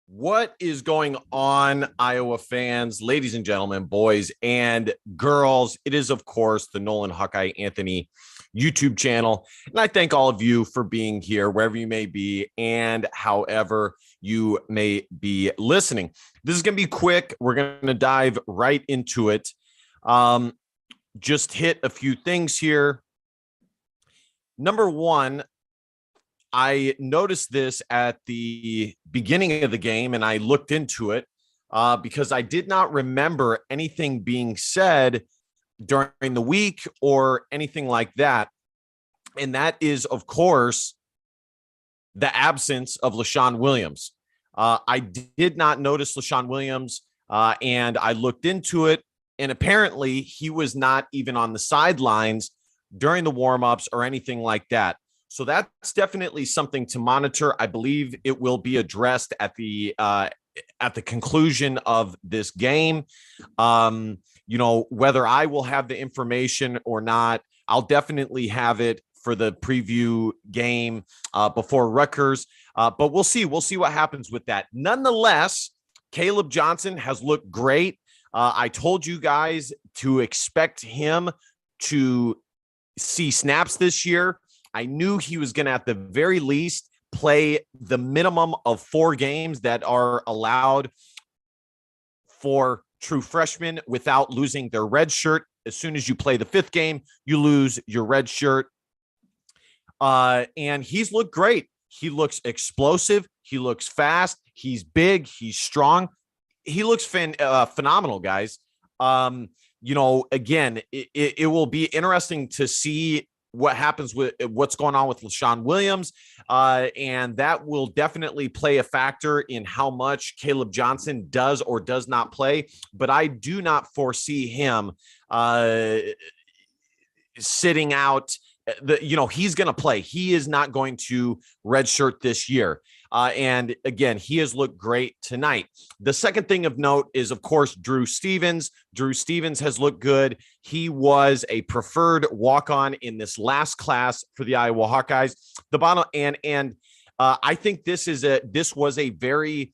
What is going on, Iowa fans, ladies and gentlemen, boys and girls? It is, of course, the Nolan Hawkeye Anthony YouTube channel. And I thank all of you for being here, wherever you may be and however you may be listening. This is going to be quick. We're going to dive right into it. Just hit a few things here. Number one, I noticed this at the beginning of the game, and I looked into it because I did not remember anything being said during the week or anything like that. And that is, of course, the absence of LaShawn Williams. I did not notice LaShawn Williams, and I looked into it, and apparently he was not even on the sidelines during the warm-ups or anything like that. So that's definitely something to monitor. I believe it will be addressed at the conclusion of this game. Whether I will have the information or not, I'll definitely have it for the preview game before Rutgers. But we'll see. We'll see what happens with that. Nonetheless, Caleb Johnson has looked great. I told you guys to expect him to see snaps this year. I knew he was going to, at the very least, play the minimum of 4 games that are allowed for true freshmen without losing their red shirt. As soon as you play the 5th game, you lose your red shirt. And he's looked great. He looks explosive. He looks fast. He's big. He's strong. He looks phenomenal, guys. Again, it will be interesting to see what happens with what's going on with LaShawn Williams. And that will definitely play a factor in how much Caleb Johnson does or does not play. But I do not foresee him sitting out. He's going to play. He is not going to redshirt this year. And again, he has looked great tonight. The second thing of note is, of course, Drew Stevens. Drew Stevens has looked good. He was a preferred walk-on in this last class for the Iowa Hawkeyes. I think this was a very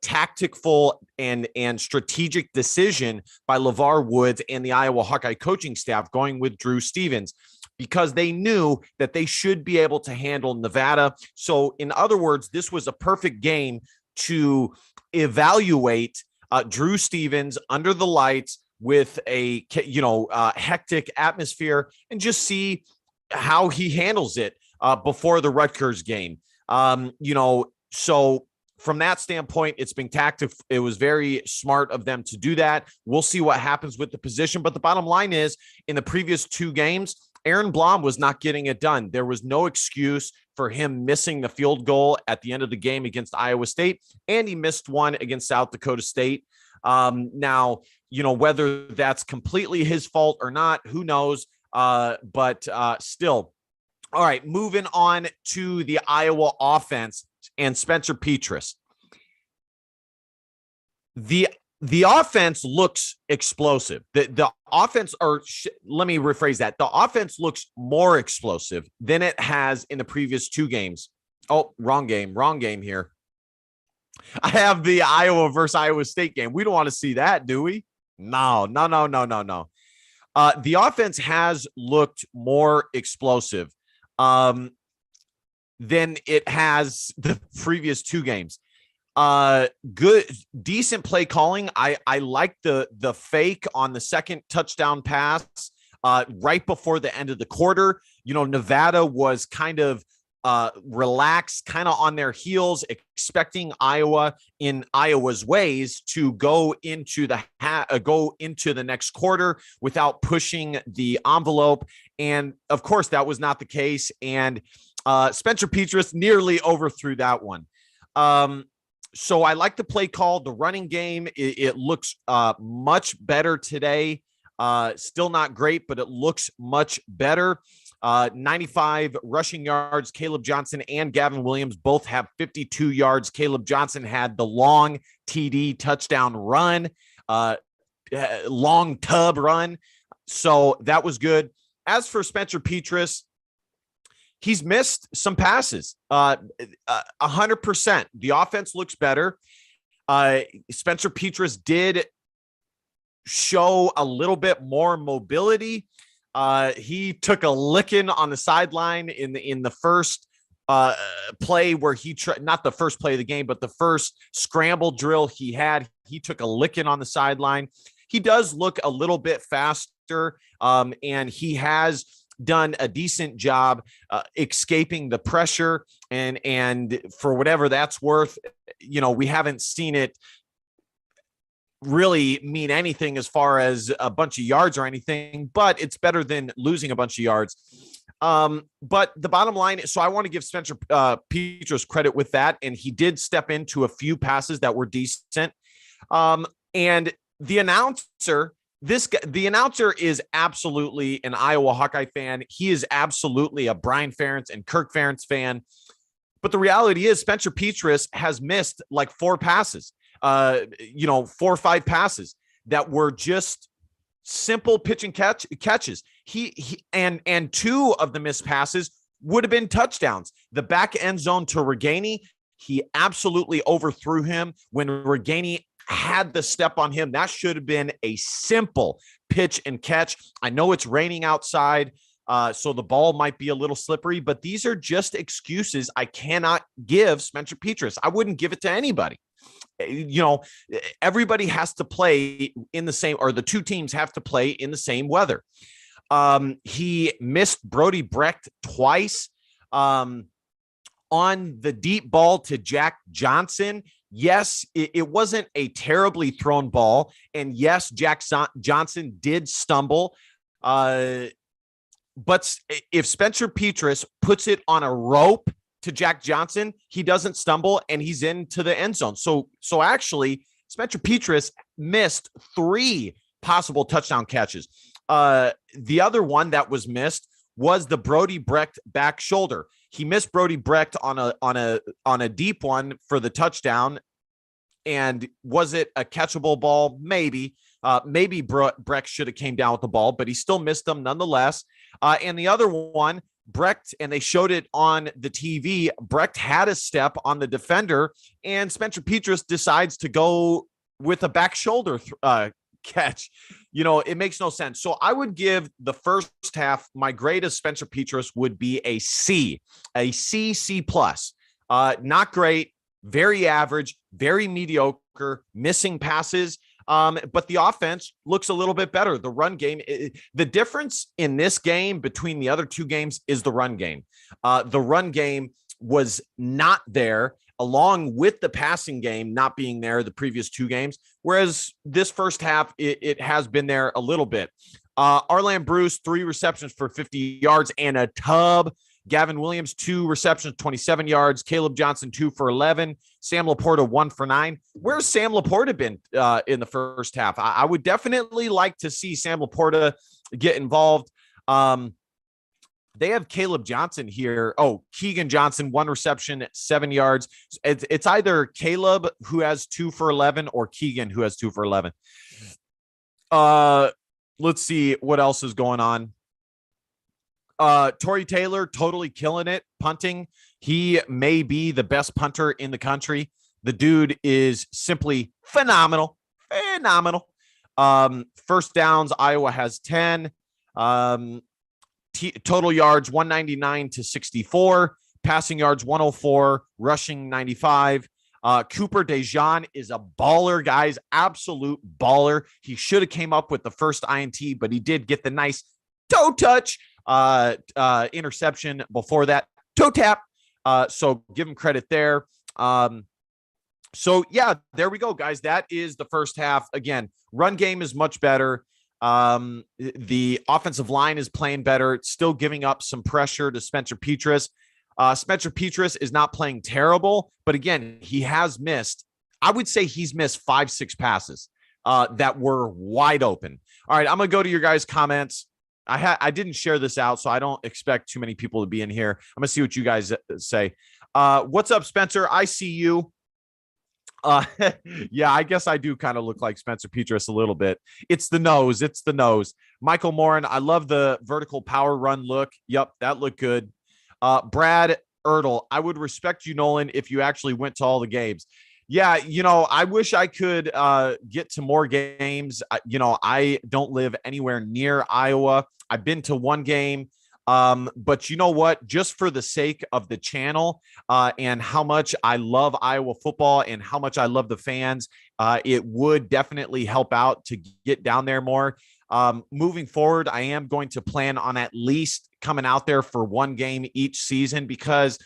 tactful and strategic decision by LeVar Woods and the Iowa Hawkeye coaching staff going with Drew Stevens, because they knew that they should be able to handle Nevada. So in other words, this was a perfect game to evaluate Drew Stevens under the lights with a hectic atmosphere and just see how he handles it before the Rutgers game. So from that standpoint, it's been tactical. It was very smart of them to do that. We'll see what happens with the position. But the bottom line is, in the previous 2 games, Aaron Blom was not getting it done. There was no excuse for him missing the field goal at the end of the game against Iowa State, and he missed one against South Dakota State. Now, whether that's completely his fault or not, who knows? But still. All right, moving on to the Iowa offense and Spencer Petrus. The offense looks explosive. The offense, let me rephrase that. The offense looks more explosive than it has in the previous 2 games. Oh, wrong game here. I have the Iowa versus Iowa State game. We don't want to see that, do we? No. The offense has looked more explosive than it has the previous 2 games. Good, decent play calling. I like the fake on the second touchdown pass right before the end of the quarter. Nevada was kind of relaxed, kind of on their heels, expecting Iowa in Iowa's ways to go into the next quarter without pushing the envelope. And of course, that was not the case. And Spencer Petrus nearly overthrew that one. So I like the play call. The running game, it looks much better today. Still not great, but it looks much better. 95 rushing yards. Caleb Johnson and Gavin Williams both have 52 yards. Caleb Johnson had the long TD touchdown run, long tub run. So that was good. As for Spencer Petrus, He's missed some passes. 100%. The offense looks better. Spencer Petrus did show a little bit more mobility. He took a licking on the sideline in the first play where he not the first play of the game, but the first scramble drill he had. He took a licking on the sideline. He does look a little bit faster, and he has done a decent job escaping the pressure, and for whatever that's worth, we haven't seen it really mean anything as far as a bunch of yards or anything, but it's better than losing a bunch of yards. But the bottom line, so I want to give Spencer Petrus credit with that, and he did step into a few passes that were decent. And the announcer is absolutely an Iowa Hawkeye fan. He is absolutely a Brian Ferentz and Kirk Ferentz fan. But the reality is Spencer Petrus has missed like 4 passes, 4 or 5 passes that were just simple pitch and catches. He and 2 of the missed passes would have been touchdowns. The back end zone to Reganey, he absolutely overthrew him when Reganey had the step on him. That should have been a simple pitch and catch. I know it's raining outside, so the ball might be a little slippery, but these are just excuses I cannot give Spencer Petrus. I wouldn't give it to anybody. Everybody has to play in the same, or the 2 teams have to play in the same weather. He missed Brody Brecht twice on the deep ball to Jack Johnson. Yes, it wasn't a terribly thrown ball. And yes, Jack Johnson did stumble. But if Spencer Petrus puts it on a rope to Jack Johnson, he doesn't stumble and he's into the end zone. So actually, Spencer Petrus missed 3 possible touchdown catches. The other one that was missed was the Brody Brecht back shoulder. He missed Brody Brecht on a deep one for the touchdown. And was it a catchable ball? Maybe. Maybe Brecht should have came down with the ball, but he still missed them nonetheless. And the other one, Brecht, and they showed it on the TV, Brecht had a step on the defender, and Spencer Petrus decides to go with a back shoulder catch. It makes no sense. So I would give the first half, my grade of Spencer Petrus would be a C plus. Not great, very average, very mediocre, missing passes. But the offense looks a little bit better. The run game, the difference in this game between the other 2 games is the run game. The run game was not there, along with the passing game not being there the previous 2 games, whereas this first half, it has been there a little bit. Arland Bruce, 3 receptions for 50 yards and a tub. Gavin Williams, 2 receptions, 27 yards. Caleb Johnson, 2 for 11. Sam Laporta, 1 for 9. Where's Sam Laporta been in the first half? I would definitely like to see Sam Laporta get involved. They have Caleb Johnson here. Oh, Keegan Johnson, 1 reception, 7 yards. It's either Caleb who has 2 for 11 or Keegan who has 2 for 11. Let's see what else is going on. Torrey Taylor, totally killing it, punting. He may be the best punter in the country. The dude is simply phenomenal. First downs, Iowa has 10. Total yards, 199 to 64. Passing yards, 104. Rushing, 95. Cooper DeJean is a baller, guys. Absolute baller. He should have came up with the first INT, but he did get the nice toe touch interception before that. Toe tap. So give him credit there. So yeah, there we go, guys. That is the first half. Again, run game is much better. The offensive line is playing better. It's still giving up some pressure to Spencer Petrus. Spencer Petrus is not playing terrible, but again, he has missed, I would say he's missed 5-6 passes that were wide open. All right, I'm going to go to your guys' comments. I didn't share this out, so I don't expect too many people to be in here. I'm going to see what you guys say. What's up, Spencer? I see you. Yeah, I guess I do kind of look like Spencer Petrus a little bit. It's the nose. Michael Morin, I love the vertical power run look. Yep, that looked good. Brad Ertl, I would respect you, Nolan, if you actually went to all the games. Yeah, I wish I could get to more games. I don't live anywhere near Iowa. I've been to one game. But you know what? Just for the sake of the channel and how much I love Iowa football and how much I love the fans, it would definitely help out to get down there more. Moving forward, I am going to plan on at least coming out there for one game each season because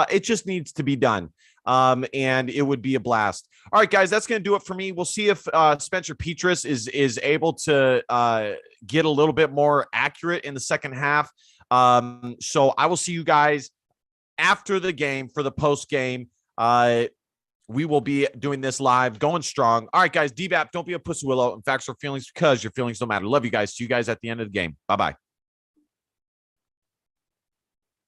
it just needs to be done. And it would be a blast. All right, guys, that's going to do it for me. We'll see if Spencer Petrus is able to get a little bit more accurate in the second half. So I will see you guys after the game for the post game. We will be doing this live, going strong. All right, guys, DBAP, don't be a pussy willow. In fact, your feelings because your feelings don't matter. Love you guys. See you guys at the end of the game. Bye-bye.